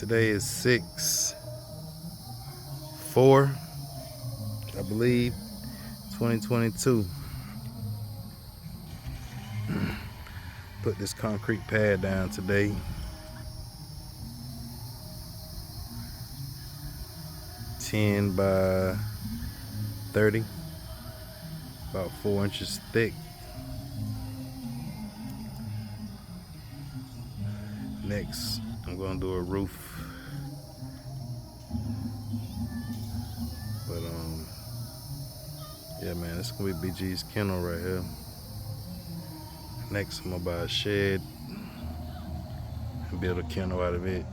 Today is 6/4, I believe, 2022. Put this concrete pad down today. 10 by 30, about 4 inches thick. Next, I'm gonna do a roof. But yeah, man, it's gonna be BG's kennel right here. Next, I'm gonna buy a shed and build a kennel out of it.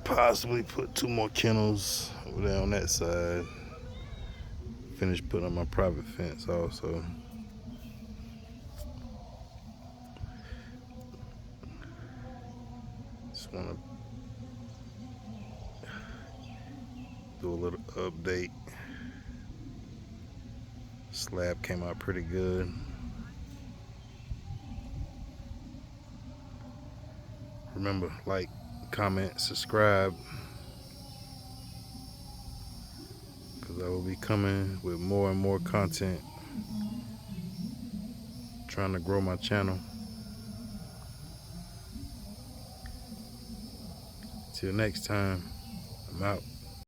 Possibly put 2 more kennels over there on that side. Finish putting up my private fence also. Just wanna do a little update. Slab came out pretty good. Remember, like, comment, subscribe, because I will be coming with more and more content, trying to grow my channel. Till next time, I'm out.